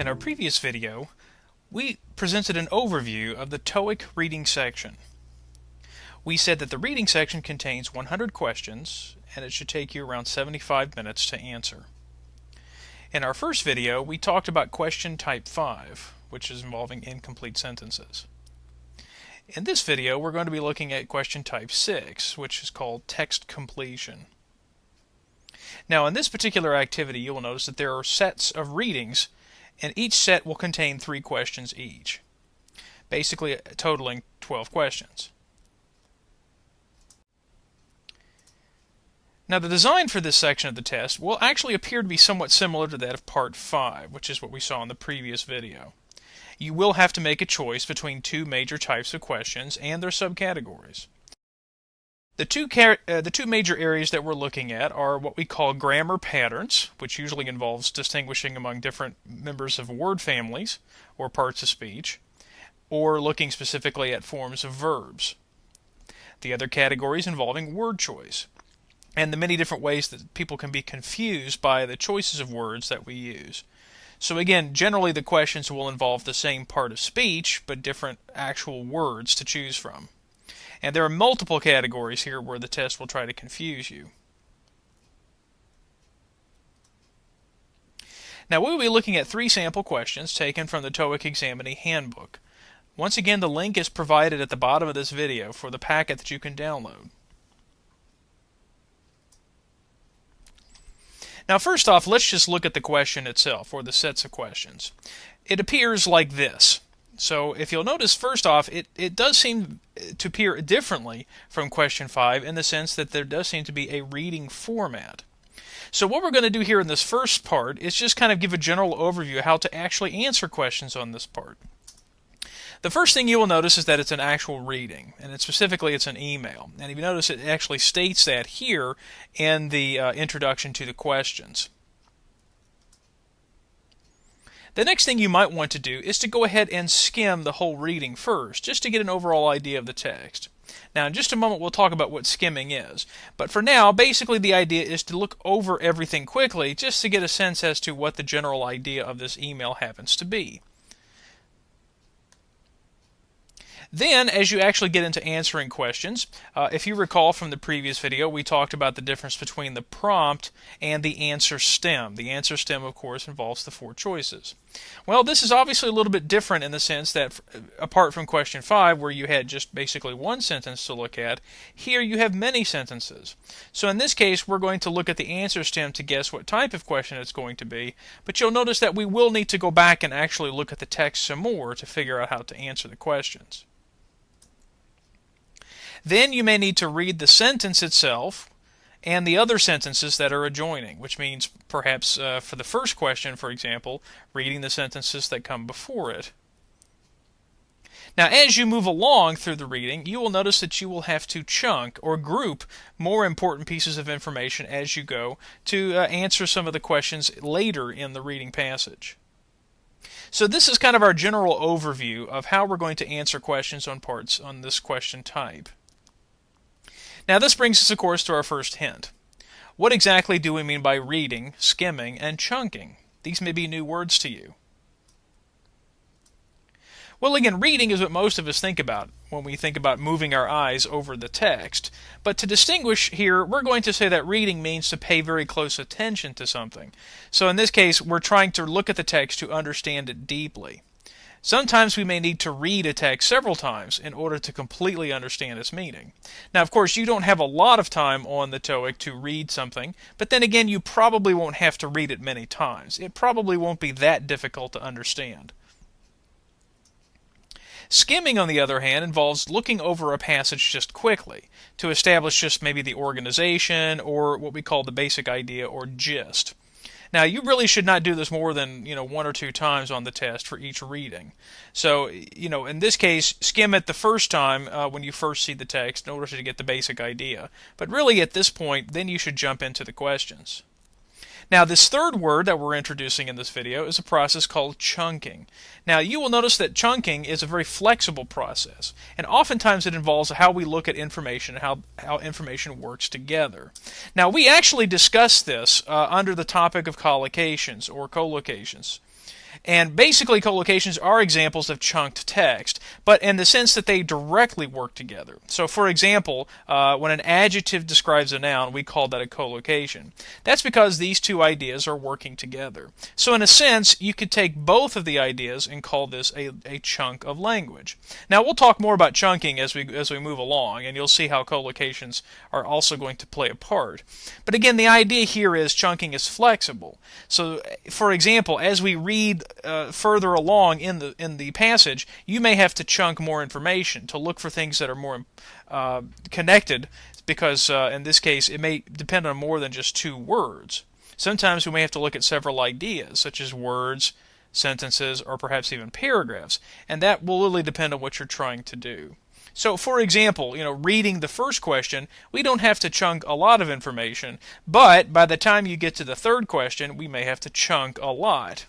In our previous video, we presented an overview of the TOEIC reading section. We said that the reading section contains 100 questions and it should take you around 75 minutes to answer. In our first video, we talked about question type 5, which is involving incomplete sentences. In this video, we're going to be looking at question type 6, which is called text completion. Now, in this particular activity, you will notice that there are sets of readings, and each set will contain 3 questions each, basically totaling 12 questions. Now, the design for this section of the test will actually appear to be somewhat similar to that of Part 5, which is what we saw in the previous video. You will have to make a choice between 2 major types of questions and their subcategories. The two major areas that we're looking at are what we call grammar patterns, which usually involves distinguishing among different members of word families or parts of speech, or looking specifically at forms of verbs. The other categories involving word choice, and the many different ways that people can be confused by the choices of words that we use. So again, generally the questions will involve the same part of speech, but different actual words to choose from. And there are multiple categories here where the test will try to confuse you. Now, we will be looking at 3 sample questions taken from the TOEIC Examinee Handbook. Once again, the link is provided at the bottom of this video for the packet that you can download. Now, first off, let's just look at the question itself, or the sets of questions. It appears like this. So if you'll notice, first off, it does seem to appear differently from question 5 in the sense that there does seem to be a reading format. So what we're going to do here in this first part is just kind of give a general overview of how to actually answer questions on this part. The first thing you will notice is that it's an actual reading, and specifically it's an email. And if you notice, it actually states that here in the introduction to the questions. The next thing you might want to do is to go ahead and skim the whole reading first, just to get an overall idea of the text. Now, in just a moment, we'll talk about what skimming is. But for now, basically the idea is to look over everything quickly, just to get a sense as to what the general idea of this email happens to be. Then, as you actually get into answering questions, if you recall from the previous video, we talked about the difference between the prompt and the answer stem. The answer stem, of course, involves the 4 choices. Well, this is obviously a little bit different in the sense that, apart from question 5, where you had just basically 1 sentence to look at, here you have many sentences. So in this case, we're going to look at the answer stem to guess what type of question it's going to be, but you'll notice that we will need to go back and actually look at the text some more to figure out how to answer the questions. Then you may need to read the sentence itself and the other sentences that are adjoining, which means perhaps for the first question, for example, reading the sentences that come before it. Now, as you move along through the reading, you will notice that you will have to chunk or group more important pieces of information as you go to answer some of the questions later in the reading passage. So this is kind of our general overview of how we're going to answer questions on parts on this question type. Now, this brings us, of course, to our first hint. What exactly do we mean by reading, skimming, and chunking? These may be new words to you. Well, again, reading is what most of us think about when we think about moving our eyes over the text. But to distinguish here, we're going to say that reading means to pay very close attention to something. So in this case, we're trying to look at the text to understand it deeply. Sometimes we may need to read a text several times in order to completely understand its meaning. Now, of course, you don't have a lot of time on the TOEIC to read something, but then again, you probably won't have to read it many times. It probably won't be that difficult to understand. Skimming, on the other hand, involves looking over a passage just quickly to establish just maybe the organization or what we call the basic idea or gist. Now, you really should not do this more than 1 or 2 times on the test for each reading. So, in this case, skim it the first time when you first see the text in order to get the basic idea. But really, at this point, then you should jump into the questions. Now, this third word that we're introducing in this video is a process called chunking. Now, you will notice that chunking is a very flexible process, and oftentimes it involves how we look at information and how information works together. Now, we actually discussed this under the topic of collocations or collocations. And basically, collocations are examples of chunked text, but in the sense that they directly work together. So, for example, when an adjective describes a noun, we call that a collocation. That's because these two ideas are working together. So, in a sense, you could take both of the ideas and call this a chunk of language. Now, we'll talk more about chunking as we move along, and you'll see how collocations are also going to play a part. But again, the idea here is chunking is flexible. So, for example, as we read further along in the passage, you may have to chunk more information to look for things that are more connected, because in this case it may depend on more than just two words. Sometimes we may have to look at several ideas, such as words, sentences, or perhaps even paragraphs, and that will really depend on what you're trying to do. So, for example, reading the first question, we don't have to chunk a lot of information, but by the time you get to the third question, we may have to chunk a lot.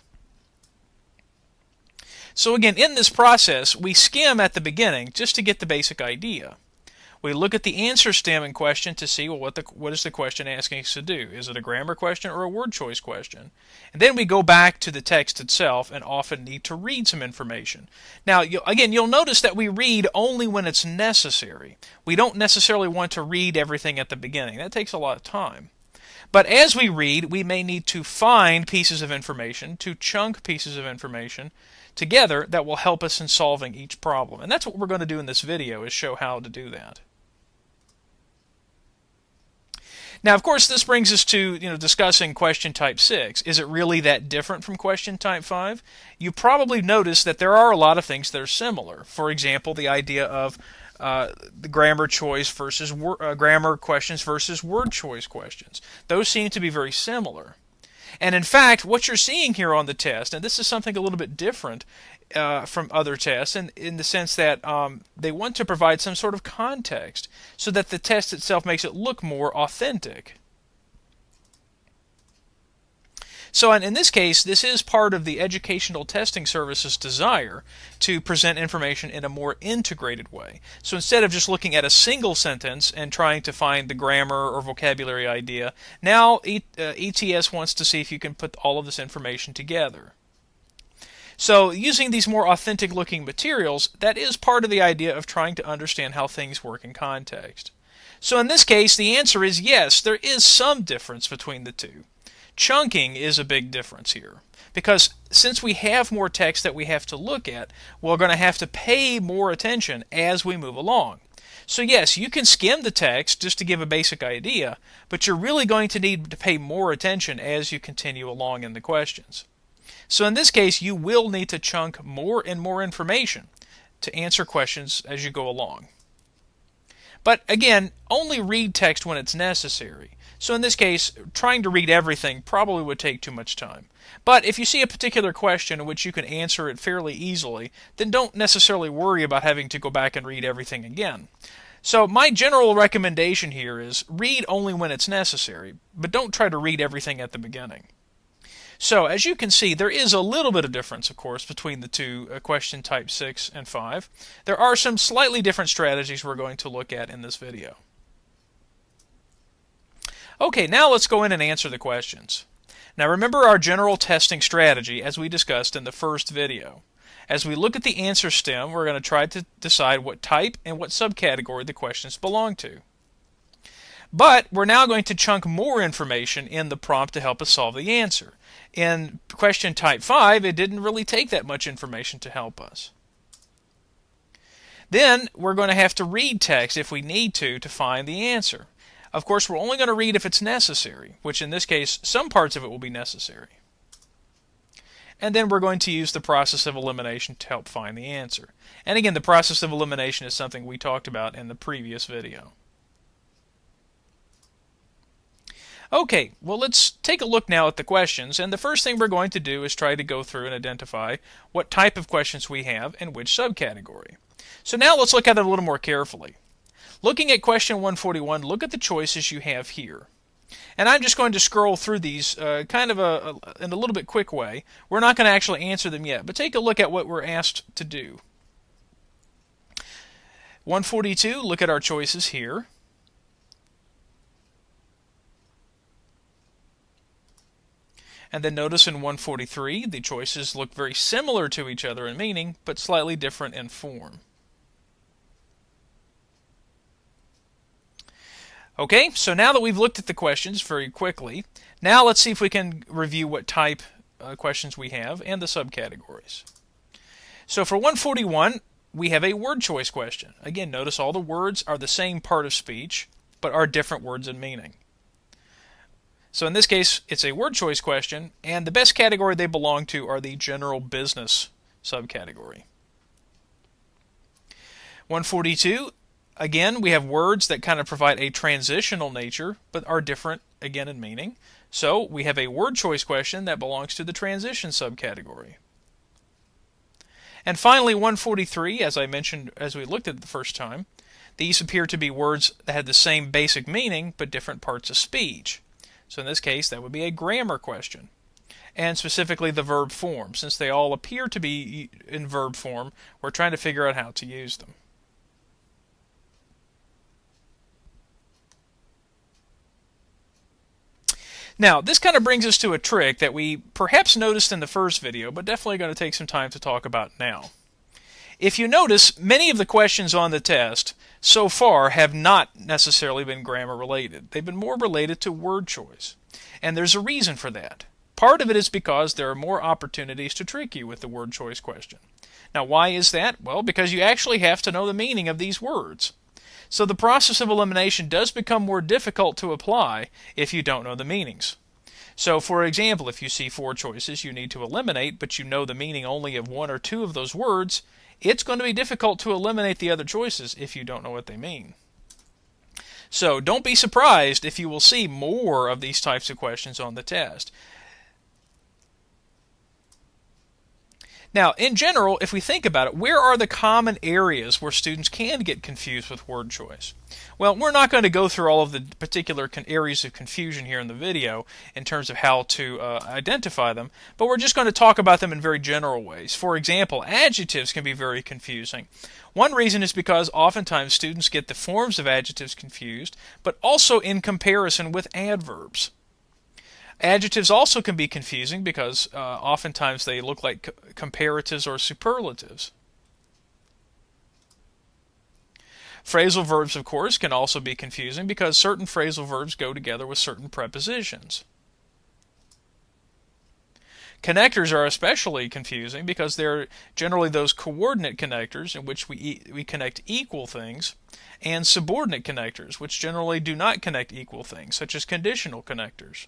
So again, in this process, we skim at the beginning just to get the basic idea. We look at the answer stem in question to see, well, what is the question asking us to do? Is it a grammar question or a word choice question? And then we go back to the text itself and often need to read some information. Now, you'll notice that we read only when it's necessary. We don't necessarily want to read everything at the beginning. That takes a lot of time. But as we read, we may need to find pieces of information, to chunk pieces of information together that will help us in solving each problem. And that's what we're going to do in this video, is show how to do that. Now, of course, this brings us to discussing question type 6. Is it really that different from question type 5? You probably noticed that there are a lot of things that are similar. For example, the idea of the grammar choice versus grammar questions versus word choice questions. Those seem to be very similar. And in fact, what you're seeing here on the test, and this is something a little bit different from other tests, in the sense that they want to provide some sort of context so that the test itself makes it look more authentic. So in this case, this is part of the Educational Testing Service's desire to present information in a more integrated way. So instead of just looking at a single sentence and trying to find the grammar or vocabulary idea, now ETS wants to see if you can put all of this information together. So using these more authentic looking materials, that is part of the idea of trying to understand how things work in context. So in this case, the answer is yes, there is some difference between the two. Chunking is a big difference here, because since we have more text that we have to look at, we're going to have to pay more attention as we move along. So yes, you can skim the text just to give a basic idea, but you're really going to need to pay more attention as you continue along in the questions. So in this case, you will need to chunk more and more information to answer questions as you go along. But again, only read text when it's necessary. So in this case, trying to read everything probably would take too much time. But if you see a particular question in which you can answer it fairly easily, then don't necessarily worry about having to go back and read everything again. So my general recommendation here is read only when it's necessary, but don't try to read everything at the beginning. So as you can see, there is a little bit of difference, of course, between the two, question type 6 and 5. There are some slightly different strategies we're going to look at in this video. Okay, now let's go in and answer the questions. Now remember our general testing strategy as we discussed in the first video. As we look at the answer stem, we're going to try to decide what type and what subcategory the questions belong to. But we're now going to chunk more information in the prompt to help us solve the answer. In question type 5, it didn't really take that much information to help us. Then we're going to have to read text if we need to find the answer. Of course, we're only going to read if it's necessary, which in this case, some parts of it will be necessary. And then we're going to use the process of elimination to help find the answer. And again, the process of elimination is something we talked about in the previous video. Okay, well let's take a look now at the questions, and the first thing we're going to do is try to go through and identify what type of questions we have and which subcategory. So now let's look at it a little more carefully. Looking at question 141, look at the choices you have here. And I'm just going to scroll through these kind of in a little bit quick way. We're not going to actually answer them yet, but take a look at what we're asked to do. 142, look at our choices here. And then notice in 143, the choices look very similar to each other in meaning, but slightly different in form. Okay, so now that we've looked at the questions very quickly, now let's see if we can review what type questions we have and the subcategories. So for 141, we have a word choice question. Again, notice all the words are the same part of speech, but are different words in meaning. So in this case, it's a word choice question, and the best category they belong to are the general business subcategory. 142, again, we have words that kind of provide a transitional nature, but are different, again, in meaning. So we have a word choice question that belongs to the transition subcategory. And finally, 143, as I mentioned as we looked at it the first time, these appear to be words that had the same basic meaning, but different parts of speech. So in this case, that would be a grammar question, and specifically the verb form. Since they all appear to be in verb form, we're trying to figure out how to use them. Now, this kind of brings us to a trick that we perhaps noticed in the first video, but definitely going to take some time to talk about now. If you notice, many of the questions on the test so far have not necessarily been grammar related. They've been more related to word choice. And there's a reason for that. Part of it is because there are more opportunities to trick you with the word choice question. Now, why is that? Well, because you actually have to know the meaning of these words. So the process of elimination does become more difficult to apply if you don't know the meanings. So, for example, if you see 4 choices you need to eliminate, but you know the meaning only of 1 or 2 of those words, it's going to be difficult to eliminate the other choices if you don't know what they mean. So don't be surprised if you will see more of these types of questions on the test. Now, in general, if we think about it, where are the common areas where students can get confused with word choice? Well, we're not going to go through all of the particular areas of confusion here in the video in terms of how to identify them, but we're just going to talk about them in very general ways. For example, adjectives can be very confusing. One reason is because oftentimes students get the forms of adjectives confused, but also in comparison with adverbs. Adjectives also can be confusing because oftentimes they look like comparatives or superlatives. Phrasal verbs, of course, can also be confusing because certain phrasal verbs go together with certain prepositions. Connectors are especially confusing because they're generally those coordinate connectors in which we connect equal things, and subordinate connectors, which generally do not connect equal things, such as conditional connectors.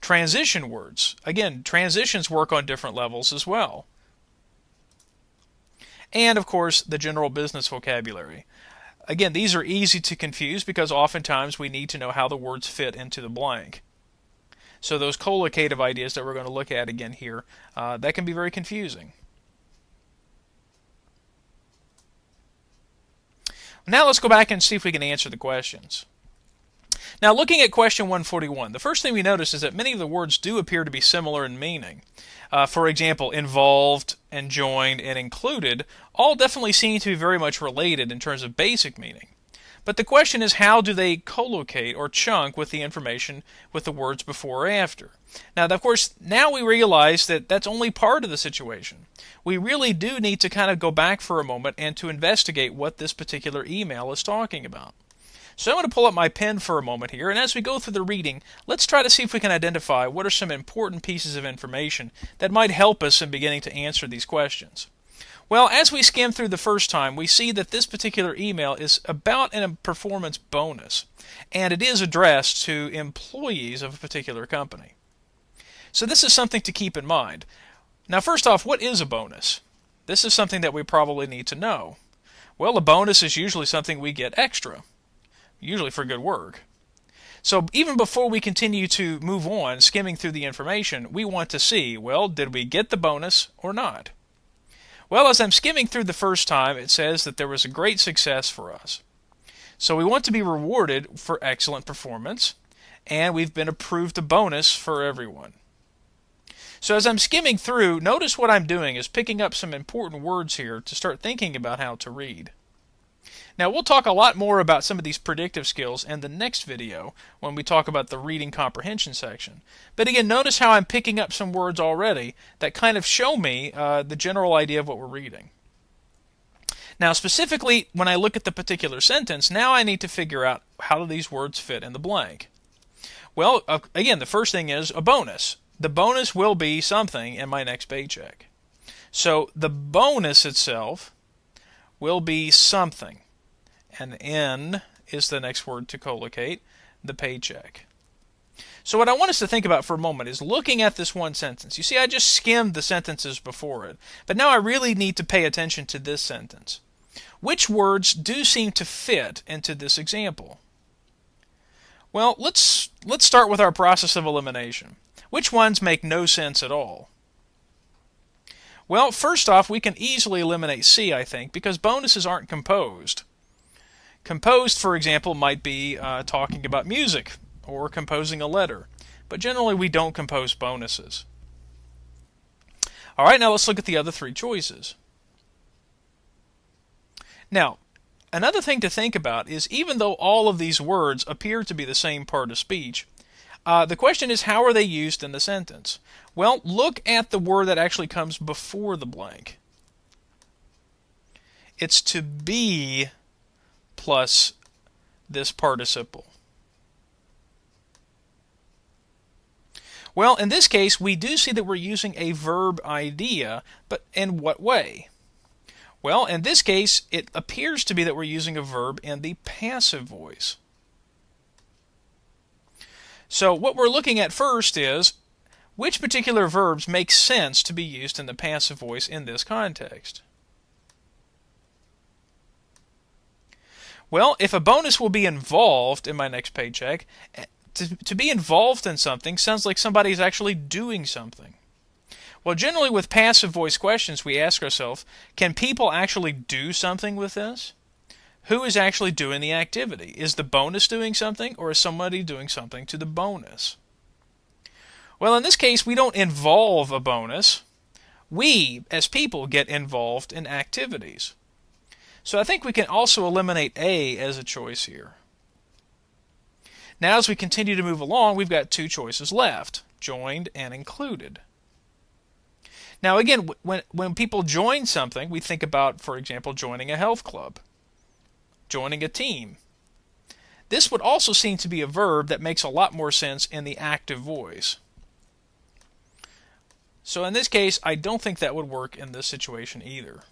Transition words. Again, transitions work on different levels as well. And, of course, the general business vocabulary. Again, these are easy to confuse because oftentimes we need to know how the words fit into the blank. So those collocative ideas that we're going to look at again here, that can be very confusing. Now let's go back and see if we can answer the questions. Now, looking at question 141, the first thing we notice is that many of the words do appear to be similar in meaning. For example, involved and joined and included all definitely seem to be very much related in terms of basic meaning. But the question is, how do they collocate or chunk with the information with the words before or after? Now, of course, now we realize that that's only part of the situation. We really do need to kind of go back for a moment and to investigate what this particular email is talking about. So I'm going to pull up my pen for a moment here, and as we go through the reading, let's try to see if we can identify what are some important pieces of information that might help us in beginning to answer these questions. Well, as we skim through the first time, we see that this particular email is about a performance bonus, and it is addressed to employees of a particular company. So this is something to keep in mind. Now, first off, what is a bonus? This is something that we probably need to know. Well, a bonus is usually something we get extra, usually for good work. So even before we continue to move on, skimming through the information, we want to see, well, did we get the bonus or not? Well, as I'm skimming through the first time, it says that there was a great success for us. So we want to be rewarded for excellent performance, and we've been approved a bonus for everyone. So as I'm skimming through, notice what I'm doing is picking up some important words here to start thinking about how to read. Now, we'll talk a lot more about some of these predictive skills in the next video when we talk about the reading comprehension section. But again, notice how I'm picking up some words already that kind of show me the general idea of what we're reading. Now, specifically, when I look at the particular sentence, now I need to figure out how do these words fit in the blank. Well, again, the first thing is a bonus. The bonus will be something in my next paycheck. So the bonus itself will be something. And N is the next word to collocate, the paycheck. So what I want us to think about for a moment is looking at this one sentence. You see, I just skimmed the sentences before it, but now I really need to pay attention to this sentence. Which words do seem to fit into this example? Well, let's start with our process of elimination. Which ones make no sense at all? Well, first off, we can easily eliminate C, I think, because bonuses aren't composed. Composed, for example, might be talking about music or composing a letter, but generally we don't compose bonuses. All right, now let's look at the other three choices. Now, another thing to think about is even though all of these words appear to be the same part of speech, the question is how are they used in the sentence? Well, look at the word that actually comes before the blank. It's to be plus this participle. Well, in this case, we do see that we're using a verb idea, but in what way? Well, in this case, it appears to be that we're using a verb in the passive voice. So what we're looking at first is which particular verbs make sense to be used in the passive voice in this context. Well, if a bonus will be involved in my next paycheck, to be involved in something sounds like somebody's actually doing something. Well, generally with passive voice questions, we ask ourselves, can people actually do something with this? Who is actually doing the activity? Is the bonus doing something, or is somebody doing something to the bonus? Well, in this case, we don't involve a bonus. We, as people, get involved in activities. So I think we can also eliminate A as a choice here. Now, as we continue to move along, we've got two choices left, joined and included. Now, again, when people join something, we think about, for example, joining a health club, joining a team. This would also seem to be a verb that makes a lot more sense in the active voice. So in this case, I don't think that would work in this situation either.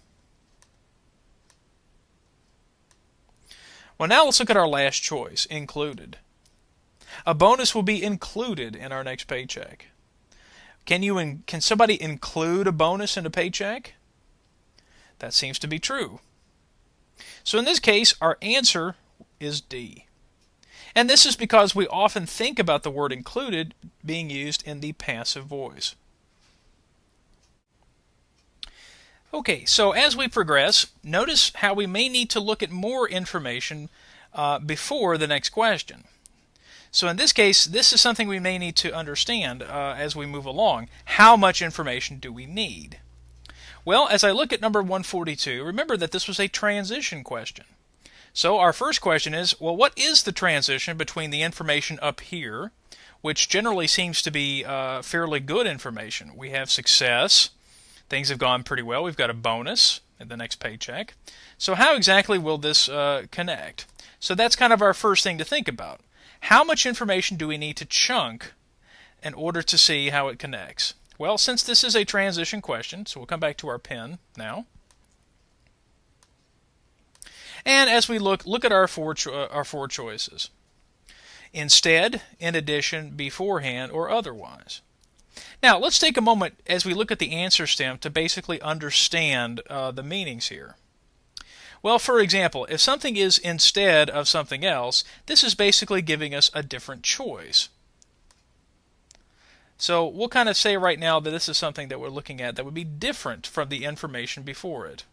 Well, now let's look at our last choice, included. A bonus will be included in our next paycheck. Can somebody include a bonus in a paycheck? That seems to be true. So in this case, our answer is D. And this is because we often think about the word included being used in the passive voice. Okay, so as we progress, notice how we may need to look at more information before the next question. So in this case, this is something we may need to understand as we move along. How much information do we need? Well, as I look at number 142, remember that this was a transition question. So our first question is, well, what is the transition between the information up here, which generally seems to be fairly good information? We have success. Things have gone pretty well. We've got a bonus in the next paycheck. So how exactly will this connect? So that's kind of our first thing to think about. How much information do we need to chunk in order to see how it connects? Well, since this is a transition question, so we'll come back to our pen now. And as we look at our four choices. Instead, in addition, beforehand, or otherwise. Now, let's take a moment as we look at the answer stem to basically understand the meanings here. Well, for example, if something is instead of something else, this is basically giving us a different choice. So we'll kind of say right now that this is something that we're looking at that would be different from the information before it.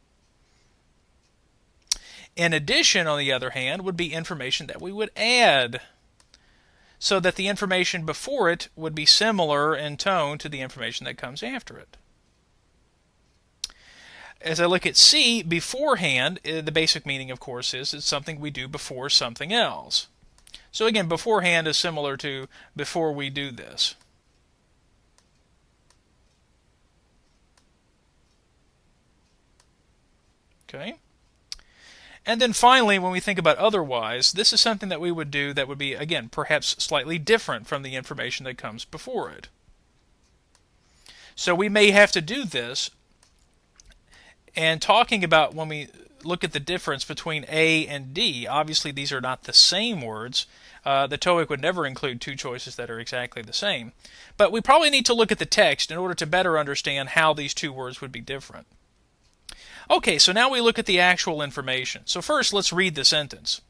In addition, on the other hand, would be information that we would add, so that the information before it would be similar in tone to the information that comes after it. as I look at C, beforehand, the basic meaning, of course, is it's something we do before something else. So again, beforehand is similar to before we do this. Okay. And then finally, when we think about otherwise, this is something that we would do that would be, again, perhaps slightly different from the information that comes before it. So we may have to do this. And talking about when we look at the difference between A and D, obviously these are not the same words. The TOEIC would never include two choices that are exactly the same. But we probably need to look at the text in order to better understand how these two words would be different. Okay, so now we look at the actual information. So first, let's read the sentence.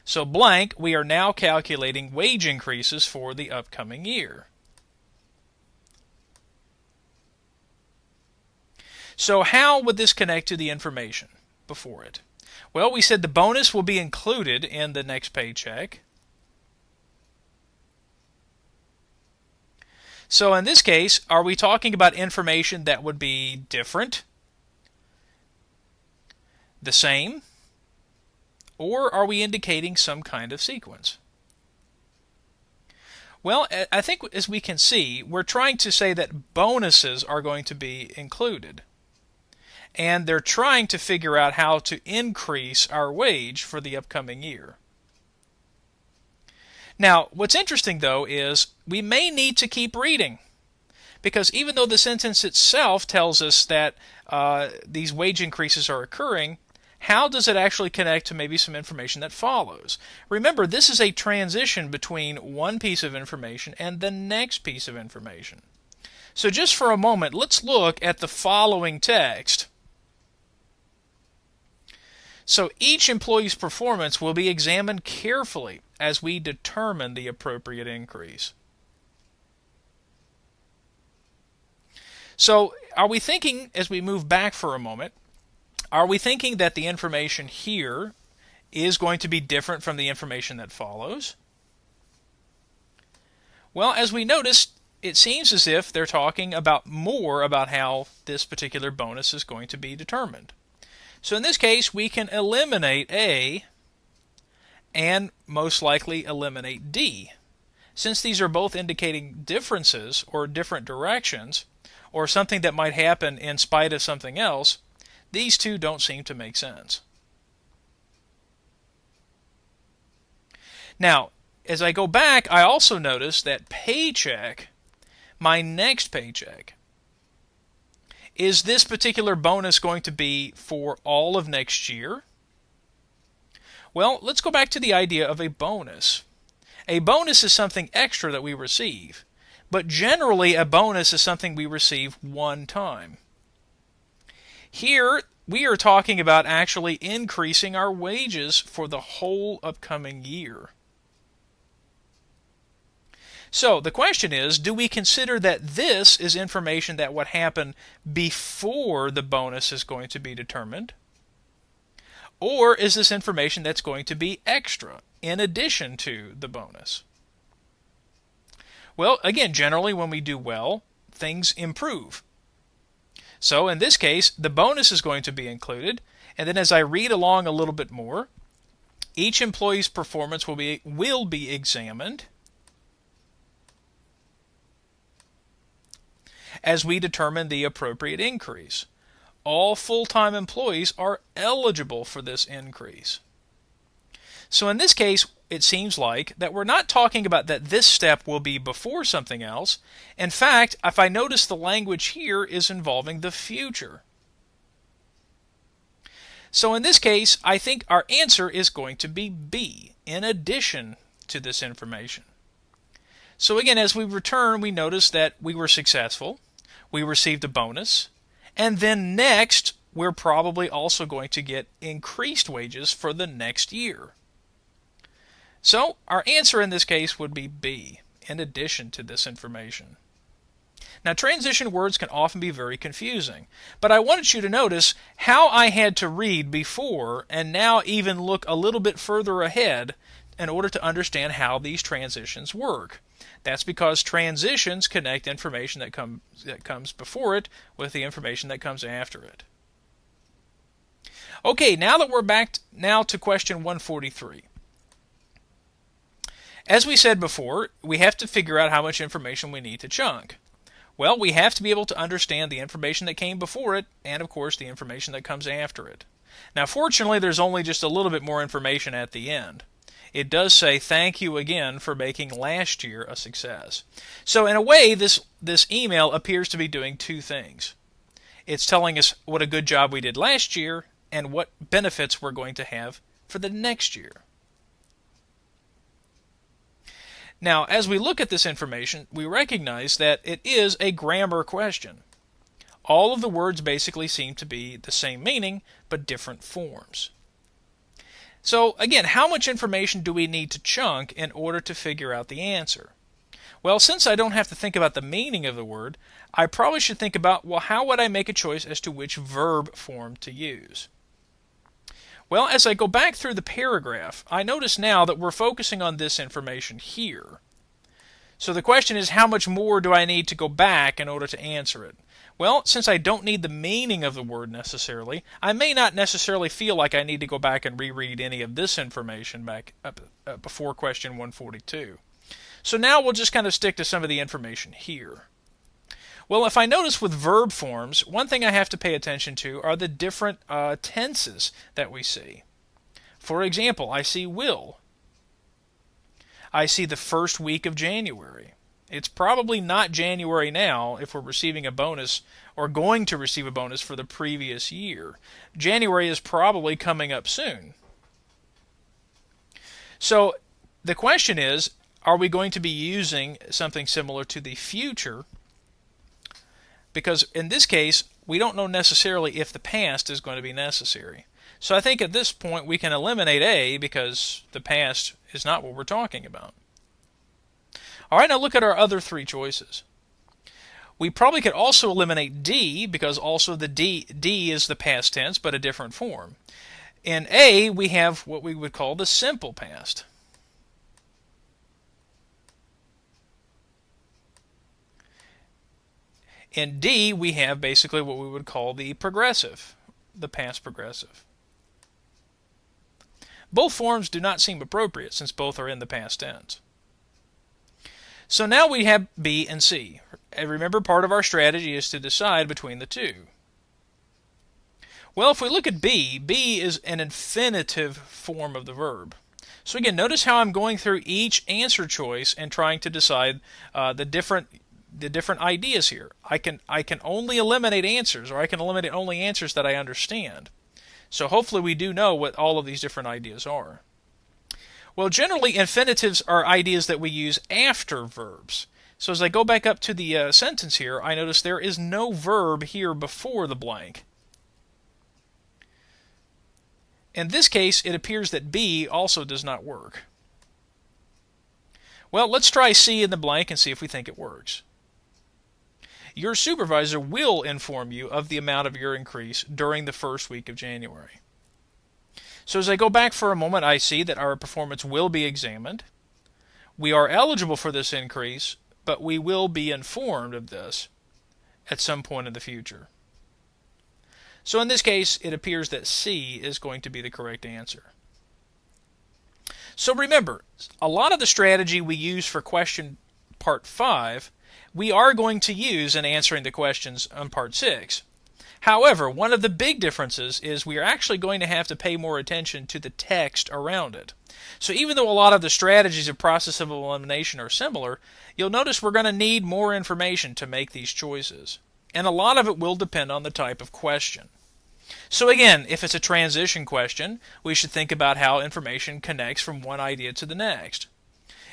So blank, we are now calculating wage increases for the upcoming year. So how would this connect to the information before it? Well, we said the bonus will be included in the next paycheck. So in this case, are we talking about information that would be different, the same, or are we indicating some kind of sequence? Well, I think as we can see, we're trying to say that bonuses are going to be included. And they're trying to figure out how to increase our wage for the upcoming year. Now, what's interesting, though, is we may need to keep reading. Because even though the sentence itself tells us that these wage increases are occurring, how does it actually connect to maybe some information that follows? Remember, this is a transition between one piece of information and the next piece of information. So just for a moment, let's look at the following text. So each employee's performance will be examined carefully as we determine the appropriate increase. So are we thinking, as we move back for a moment, are we thinking that the information here is going to be different from the information that follows? Well, as we noticed, it seems as if they're talking about more about how this particular bonus is going to be determined. So in this case, we can eliminate A and most likely eliminate D. Since these are both indicating differences or different directions, or something that might happen in spite of something else, these two don't seem to make sense. Now, as I go back, I also notice that paycheck, my next paycheck, is this particular bonus going to be for all of next year? Well, let's go back to the idea of a bonus. A bonus is something extra that we receive, but generally a bonus is something we receive one time. Here, we are talking about actually increasing our wages for the whole upcoming year. So the question is, do we consider that this is information that would happen before the bonus is going to be determined? Or is this information that's going to be extra in addition to the bonus? Well, again, generally when we do well, things improve. So in this case, the bonus is going to be included, and then as I read along a little bit more, each employee's performance will be examined as we determine the appropriate increase. All full-time employees are eligible for this increase. So in this case, it seems like that we're not talking about that this step will be before something else. In fact, if I notice the language here is involving the future. So in this case, I think our answer is going to be B, in addition to this information. So again, as we return, we notice that we were successful, we received a bonus, and then next, we're probably also going to get increased wages for the next year. So our answer in this case would be B, in addition to this information. Now, transition words can often be very confusing, but I wanted you to notice how I had to read before and now even look a little bit further ahead in order to understand how these transitions work. That's because transitions connect information that comes before it with the information that comes after it. Okay, now that we're back now to question 143. As we said before, we have to figure out how much information we need to chunk. Well, we have to be able to understand the information that came before it and, of course, the information that comes after it. Now, fortunately, there's only just a little bit more information at the end. It does say, thank you again for making last year a success. So in a way, this email appears to be doing two things. It's telling us what a good job we did last year and what benefits we're going to have for the next year. Now, as we look at this information, we recognize that it is a grammar question. All of the words basically seem to be the same meaning, but different forms. So, again, how much information do we need to chunk in order to figure out the answer? Well, since I don't have to think about the meaning of the word, I probably should think about, well, how would I make a choice as to which verb form to use? Well, as I go back through the paragraph, I notice now that we're focusing on this information here. So the question is, how much more do I need to go back in order to answer it? Well, since I don't need the meaning of the word necessarily, I may not necessarily feel like I need to go back and reread any of this information back before question 142. So now we'll just kind of stick to some of the information here. Well, if I notice with verb forms, one thing I have to pay attention to are the different tenses that we see. For example, I see will. I see the first week of January. It's probably not January now if we're receiving a bonus or going to receive a bonus for the previous year. January is probably coming up soon. So the question is, are we going to be using something similar to the future? Because in this case, we don't know necessarily if the past is going to be necessary. So I think at this point we can eliminate A because the past is not what we're talking about. All right, now look at our other three choices. We probably could also eliminate D because also the D is the past tense but a different form. In A, we have what we would call the simple past. In D, we have basically what we would call the progressive, the past progressive. Both forms do not seem appropriate since both are in the past tense. So now we have B and C. And remember, part of our strategy is to decide between the two. Well, if we look at B, B is an infinitive form of the verb. So again, notice how I'm going through each answer choice and trying to decide the different ideas here. I can only eliminate answers, or I can eliminate only answers that I understand. So hopefully we do know what all of these different ideas are. Well, generally infinitives are ideas that we use after verbs. So as I go back up to the sentence here, I notice there is no verb here before the blank. In this case, it appears that B also does not work. Well, let's try C in the blank and see if we think it works. Your supervisor will inform you of the amount of your increase during the first week of January. So as I go back for a moment, I see that our performance will be examined. We are eligible for this increase, but we will be informed of this at some point in the future. So in this case, it appears that C is going to be the correct answer. So remember, a lot of the strategy we use for question part 5, we are going to use in answering the questions on part 6. However, one of the big differences is we are actually going to have to pay more attention to the text around it. So even though a lot of the strategies of process of elimination are similar, you'll notice we're going to need more information to make these choices. And a lot of it will depend on the type of question. So again, if it's a transition question, we should think about how information connects from one idea to the next.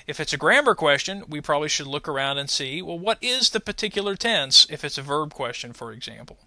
If it's a grammar question, we probably should look around and see, well, what is the particular tense if it's a verb question, for example.